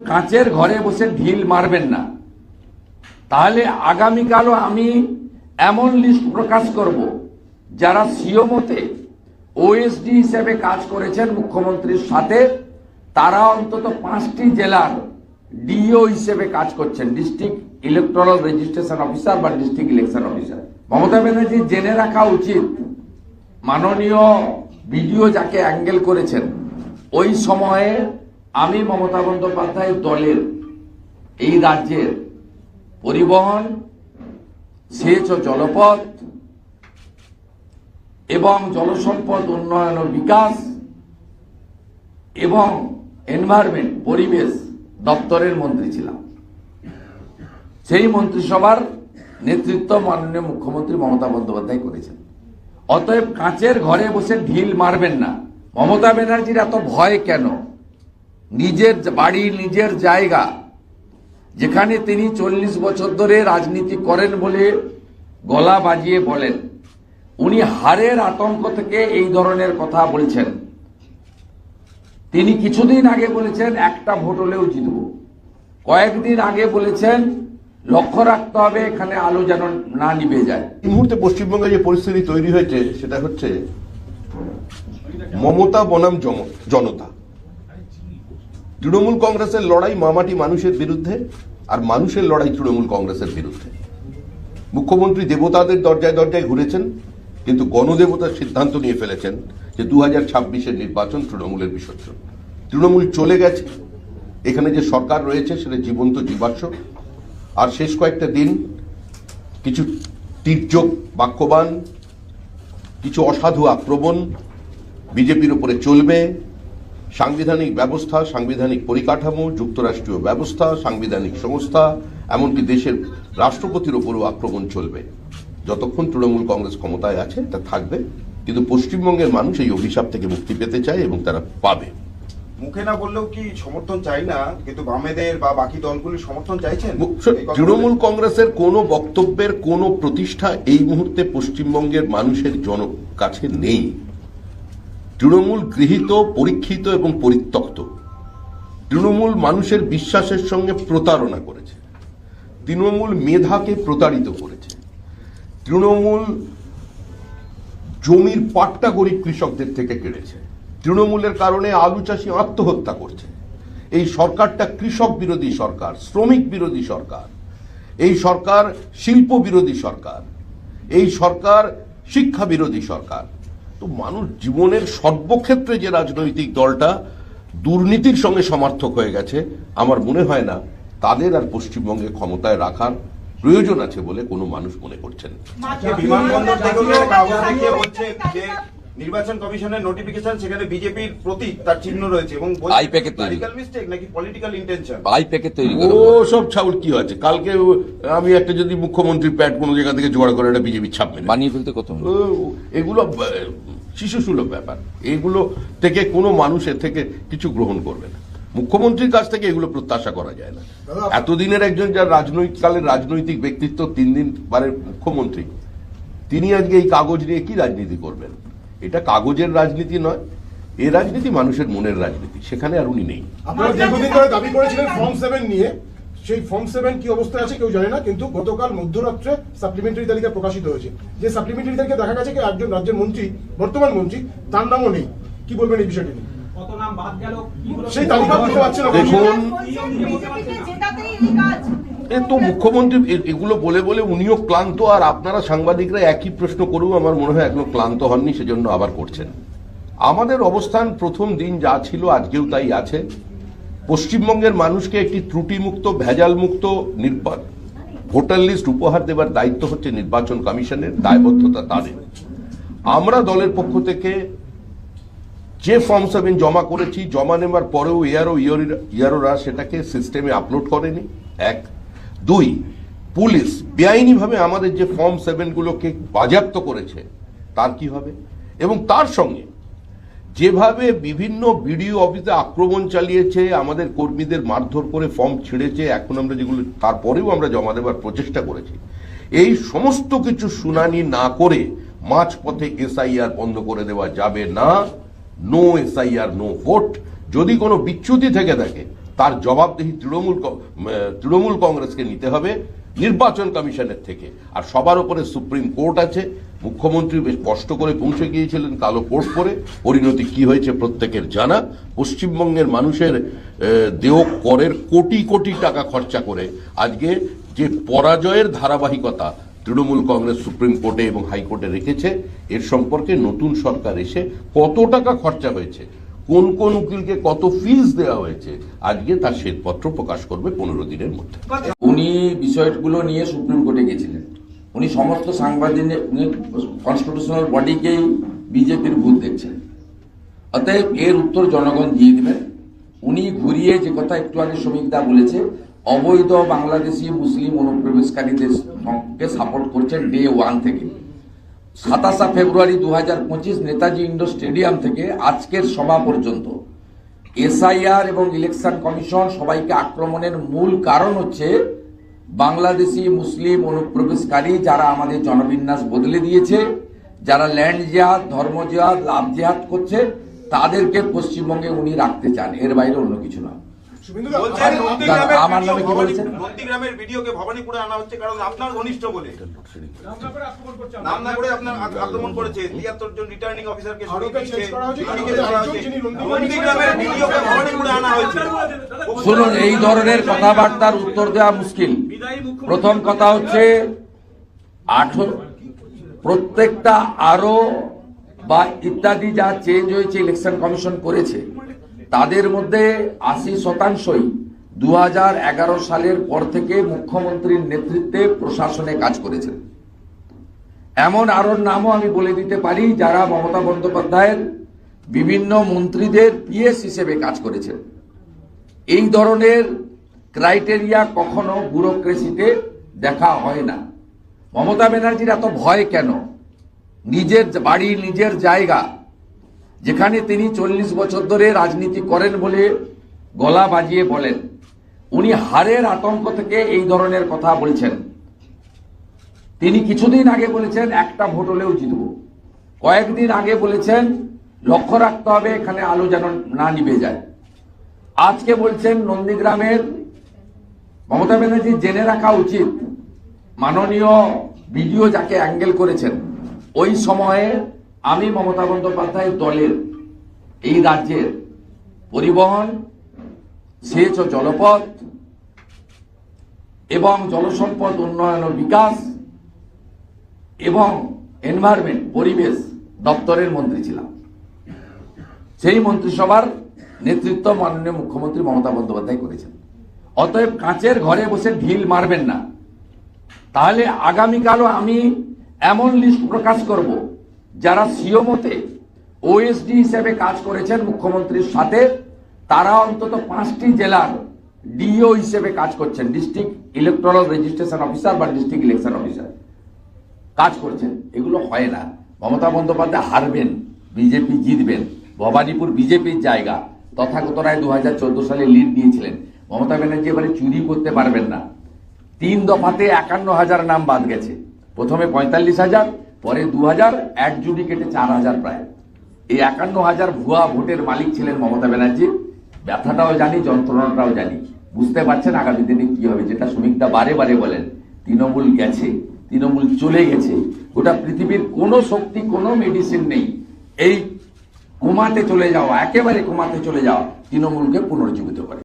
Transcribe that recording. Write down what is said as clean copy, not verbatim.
কাঁচের ঘরে বসে ঢিল মারবেন না, তাহলে আগামীকালও আমি এমন লিস্ট প্রকাশ করব যারা সিওমোতে ওএসডি হিসেবে কাজ করেছেন মুখ্যমন্ত্রীর সাথে, তারা অন্তত 5টি জেলার ডিও হিসেবে কাজ করছেন, ডিস্ট্রিক্ট ইলেকট্রাল রেজিস্ট্রেশন অফিসার বা district election officer. Mamata Banerjee জেনে রাখা উচিত, মাননীয় বিডিও যাকে অ্যাঙ্গেল করেছেন ওই সময়ে আমি মমতা বন্দ্যোপাধ্যায় দলের এই রাজ্যের পরিবহন, সেচ ও জলপথ এবং জলসম্পদ উন্নয়ন ও বিকাশ এবং এনভায়রনমেন্ট পরিবেশ দপ্তরের মন্ত্রী ছিলাম। সেই মন্ত্রিসভার নেতৃত্ব মাননীয় মুখ্যমন্ত্রী মমতা বন্দ্যোপাধ্যায় করেছেন। অতএব কাঁচের ঘরে বসে ঢিল মারবেন না। মমতা ব্যানার্জির এত ভয় কেন? নিজের বাড়ি, নিজের জায়গা, যেখানে তিনি 40 বছর ধরে রাজনীতি করেন বলে গলা বাজিয়ে বলেন, উনি হারের আতঙ্ক থেকে এই ধরনের কথা বলছেন। তিনি কিছুদিন আগে বলেছেন একটা ভোট হলেও জিতব, কয়েকদিন আগে বলেছেন লক্ষ্য রাখতে হবে এখানে আলো যেন না নিভে যায়। এই মুহূর্তে পশ্চিমবঙ্গে যে পরিস্থিতি তৈরি হয়েছে সেটা হচ্ছে মমতা বনাম জনতা। তৃণমূল কংগ্রেসের লড়াই মামাটি মানুষের বিরুদ্ধে, আর মানুষের লড়াই তৃণমূল কংগ্রেসের বিরুদ্ধে। মুখ্যমন্ত্রী দেবতাদের দরজায় দরজায় ঘুরেছেন, কিন্তু গণদেবতার সিদ্ধান্ত নিয়ে ফেলেছেন যে 2026-এর নির্বাচন তৃণমূলের বিসর্জন। তৃণমূল চলে গেছে, এখানে যে সরকার রয়েছে সেটা জীবন্ত জীবাশ্ম। আর শেষ কয়েকটা দিন কিছু তীর্যক বাক্যবান, কিছু অসাধু আক্রমণ বিজেপির উপরে চলবে। সাংবিধানিক ব্যবস্থা, সাংবিধানিক পরিকাঠামো, যুক্তরাষ্ট্রীয় ব্যবস্থা, সাংবিধানিক সংস্থা, এমনকি দেশের রাষ্ট্রপতির উপরও আক্রমণ চলবে। যতক্ষণ তৃণমূল কংগ্রেস ক্ষমতায় আছে তা থাকবে, কিন্তু পশ্চিমবঙ্গের মানুষ এই অভিশাপ থেকে মুক্তি পেতে চায় এবং তারা পাবে। মুখে না বললেও কি সমর্থন চাই না, কিন্তু বামেদের বা বাকি দলগুলির সমর্থন চাইছেন? তৃণমূল কংগ্রেসের কোনো বক্তব্যের কোনো প্রতিষ্ঠা এই মুহূর্তে পশ্চিমবঙ্গের মানুষের কাছে নেই। তৃণমূল গৃহীত, পরীক্ষিত এবং পরিত্যক্ত। তৃণমূল মানুষের বিশ্বাসের সঙ্গে প্রতারণা করেছে। তৃণমূল মেধাকে প্রতারিত করেছে। তৃণমূল জমির পাট্টা গরিব কৃষকদের থেকে কেড়েছে। তৃণমূলের কারণে আলু চাষি আত্মহত্যা করছে। এই সরকারটা কৃষক বিরোধী সরকার, শ্রমিক বিরোধী সরকার, এই সরকার শিল্প বিরোধী সরকার, এই সরকার শিক্ষা বিরোধী সরকার। তো মানুষ জীবনের সর্বক্ষেত্রে যে রাজনৈতিক দলটা দুর্নীতির সঙ্গে সমার্থক হয়ে গেছে, আমার মনে হয় না তাদের আর পশ্চিমবঙ্গে ক্ষমতায় রাখার প্রয়োজন আছে বলে কোনো মানুষ মনে করছেন। বিমানবন্দর থেকে কাগজ দেখিয়ে বলছে যে নির্বাচন কমিশনের নোটিফিকেশন, সেখানে বিজেপির প্রতীক, তার চিহ্ন রয়েছে এবং পলিটিক্যাল মিস্টেক নাকি পলিটিক্যাল ইন্টেনশন। ও সব ছাউল কি আছে? কালকে আমি একটা যদি মুখ্যমন্ত্রী প্যাড কোনো জায়গা থেকে জোগাড় করে একটা বিজেপির ছাপ মেরে বানিয়ে ফেলতে কত, এগুলো শিশুসুলভ ব্যাপার। এগুলো থেকে কোনো মানুষ এর থেকে কিছু গ্রহণ করবে না। মুখ্যমন্ত্রীর কাছ থেকে এগুলো প্রত্যাশা করা যায় না। এতদিনের একজন যার রাজনৈতিককালের রাজনৈতিক ব্যক্তিত্ব, 3 দিন বারের মুখ্যমন্ত্রী, তিনি আজকে এই কাগজ নিয়ে কি রাজনীতি করবেন? এটা কাগজের রাজনীতি নয়, এই রাজনীতি মানুষের মনের রাজনীতি। সেখানে আর উনি নেই। আপনারা দীর্ঘদিন ধরে দাবি করেছিলেন ফর্ম 7 নিয়ে, সেই ফর্ম 7 কি অবস্থায় আছে কেউ জানে না, কিন্তু গতকাল মধ্যরাত্রে সাপ্লিমেন্টারি তালিকা প্রকাশিত হয়েছে। যে সাপ্লিমেন্টারি তালিকা দেখা গেছে কি একজন রাজ্যের মন্ত্রী, বর্তমান মন্ত্রী, তার নামও নেই। কি বলবেন এই বিষয়টি নিয়ে? সেই তালিকা বুঝতে পারছেন না। দেখুন, তো মুখ্যমন্ত্রী এগুলো বলে বলে উনিও ক্লান্ত, আর আপনারা সাংবাদিকরা একই প্রশ্ন করেও আমার মনে হয় এখনো ক্লান্ত হননি, সেজন্য আবার করছেন। আমাদের অবস্থান প্রথম দিন যা ছিল আজকেও তাই আছে। পশ্চিমবঙ্গের মানুষকে একটি ত্রুটিমুক্ত, ভেজালমুক্ত ভোটার লিস্ট উপহার দেবার দায়িত্ব হচ্ছে নির্বাচন কমিশনের, দায়বদ্ধতা তাদের। আমরা দলের পক্ষ থেকে যে ফর্ম 7 জমা করেছি, জমা নেবার পরেও ইয়ারোরা সেটাকে সিস্টেমে আপলোড করেনি। 1, 2, পুলিশ বেআইনিভাবে আমাদের যে ফর্ম 7 গুলোকে বাজেয়াপ্ত করেছে, তার কি হবে? এবং তার সঙ্গে যেভাবে বিভিন্ন বিডিও অফিসে আক্রমণ চালিয়েছে, আমাদের কর্মীদের মারধর করে ফর্ম ছিঁড়েছে, এখন আমরা যেগুলো তারপরেও আমরা জমা দেবার প্রচেষ্টা করেছি, এই সমস্ত কিছু শুনানি না করে মাঝপথে এসআইআর বন্ধ করে দেওয়া যাবে না। No SIR, no vote. যদি কোনো বিচ্যুতি থেকে থাকে তার জবাবদিহি তৃণমূল কংগ্রেসকে নিতে হবে নির্বাচন কমিশনের থেকে। আর সবার উপরে সুপ্রিম কোর্ট আছে। মুখ্যমন্ত্রী বেশ কষ্ট করে পৌঁছে গিয়েছিলেন কালো কোর্ট করে। পরিণতি কি হয়েছে প্রত্যেকের জানা। পশ্চিমবঙ্গের মানুষের দেয় করের কোটি কোটি টাকা খরচা করে আজকে যে পরাজয়ের ধারাবাহিকতা তৃণমূল কংগ্রেস সুপ্রিম কোর্টে এবং হাইকোর্টে রেখেছে, এর সম্পর্কে নতুন সরকার এসে কত টাকা খরচা হয়েছে, কোন কোন উকিলকে কত ফিস দেওয়া হয়েছে, আজকে তার শ্বেতপত্র প্রকাশ করবে 15 দিনের মধ্যে। উনি বিষয়গুলো নিয়ে সুপ্রিম কোর্টে গেছিলেন। উনি সমস্ত সাংবাদিক কনস্টিটিউশনাল বডিকেই বিজেপির ভূত দেখছেন। অতএব এর উত্তর জনগণ দিয়ে দিবেন। উনি ঘুরিয়ে যে কথা একটু আগে শ্রমিকদা বলেছে, অবৈধ বাংলাদেশি মুসলিম অনুপ্রবেশকারীদের সঙ্গে সাপোর্ট করছেন ডে 1 থেকে। 27 ফেব্রুয়ারি 2025 নেতাজি ইন্ডোর স্টেডিয়াম থেকে আজকের সভা পর্যন্ত এসআইআর এবং ইলেকশন কমিশন সবাইকে আক্রমণের মূল কারণ হচ্ছে বাংলাদেশি মুসলিম অনুপ্রবেশকারী যারা আমাদের জনবিন্যাস বদলে দিয়েছে, যারা ল্যান্ড জিহাদ, ধর্ম জিহাদ, লাভ জিহাদ করছে, তাদেরকে পশ্চিমবঙ্গে উনি রাখতে চান। এর বাইরে অন্য কিছু না। আমার নামে কি বলছেন? নন্দীগ্রামের ভিডিওকে ভবানীপুরে আনা হচ্ছে কারণ আপনার ঘনিষ্ঠ বলে নাম না করে আপনার আক্রমণ করেছে। 73 জন রিটার্নিং অফিসারকে সরিয়ে দিয়েছে। নন্দীগ্রামের ভিডিওকে ভবানীপুরে আনা হয়েছে। শুনুন, এই ধরনের কথাবার্তার উত্তর দেওয়া মুশকিল। প্রথম কথা হচ্ছে প্রত্যেকটা আরো বা ইত্যাদি যা চেঞ্জ হয়েছে ইলেকশন কমিশন করেছে, তাদের মধ্যে 80% 2011 সালের পর থেকে মুখ্যমন্ত্রীর নেতৃত্বে প্রশাসনে কাজ করেছেন। এমন আরো নামও আমি বলে দিতে পারি যারা মমতা বন্দ্যোপাধ্যায়ের বিভিন্ন মন্ত্রীদের পিএস হিসেবে কাজ করেছেন। এই ধরনের ক্রাইটেরিয়া কখনো ব্যুরোক্রেসিতে দেখা হয় না। মমতা ব্যানার্জির এত ভয় কেন? নিজের বাড়ি, নিজের জায়গা, যেখানে তিনি 40 বছর ধরে রাজনীতি করেন বলে গলা বাজিয়ে বলেন, উনি হারের আতঙ্ক থেকে এই ধরনের কথা বলছেন। তিনি কিছুদিন আগে বলেছেন একটা ভোট হলেও জিতব। কয়েকদিন আগে বলেছেন লক্ষ্য রাখতে হবে এখানে আলো যেন না নিভে যায়। আজকে বলছেন নন্দীগ্রামের মমতা ব্যানার্জি জেনে রাখা উচিত, মাননীয় ভিডিও যাকে অ্যাঙ্গেল করেছেন, ওই সময়ে আমি মমতা বন্দ্যোপাধ্যায়ের দলের এই রাজ্যের পরিবহন, সেচ ও জলপথ এবং জলসম্পদ উন্নয়ন ও বিকাশ এবং এনভায়রনমেন্ট পরিবেশ দপ্তরের মন্ত্রী ছিলাম। সেই মন্ত্রিসভার নেতৃত্ব মাননীয় মুখ্যমন্ত্রী মমতা বন্দ্যোপাধ্যায় করেছেন। অতএব কাঁচের ঘরে বসে ঢিল মারবেন না। তাহলে আগামীকালও আমি এমন লিস্ট প্রকাশ করব যারা সিওমোতে ওএসডি হিসেবে কাজ করেছেন মুখ্যমন্ত্রীর সাথে, তারা অন্তত 5টি জেলার ডিও হিসেবে কাজ করছেন, ডিস্ট্রিক্ট ইলেকট্রাল রেজিস্ট্রেশন অফিসার বা ডিস্ট্রিক্ট ইলেকশন অফিসার কাজ করছেন। এগুলো হয় না। মমতা বন্দ্যোপাধ্যায় হারবেন, বিজেপি জিতবেন। ভবানীপুর বিজেপির জায়গা। তথাগত রায় 2014 সালে লিড দিয়েছিলেন। মমতা ব্যানার্জি এবারে চুরি করতে পারবেন না। 3 দফাতে 51,000 নাম বাদ গেছে। প্রথমে 45,000, পরে 2,000, অ্যাডজুডিকেটে 4,000 প্রায়। এই 51,000 ভুয়া ভোটের মালিক ছিলেন মমতা ব্যানার্জি। ব্যথাটাও জানি, যন্ত্রণাটাও জানি। বুঝতে পারছেন আগামী দিনে কি হবে। যেটা শ্রমিকদা বারে বারে বলেন, তৃণমূল গেছে, তৃণমূল চলে গেছে। গোটা পৃথিবীর কোনো শক্তি, কোনো মেডিসিন নেই এই কোমাতে চলে যাওয়া, একেবারে কোমাতে চলে যাওয়া তৃণমূলকে পুনর্জীবিত করে।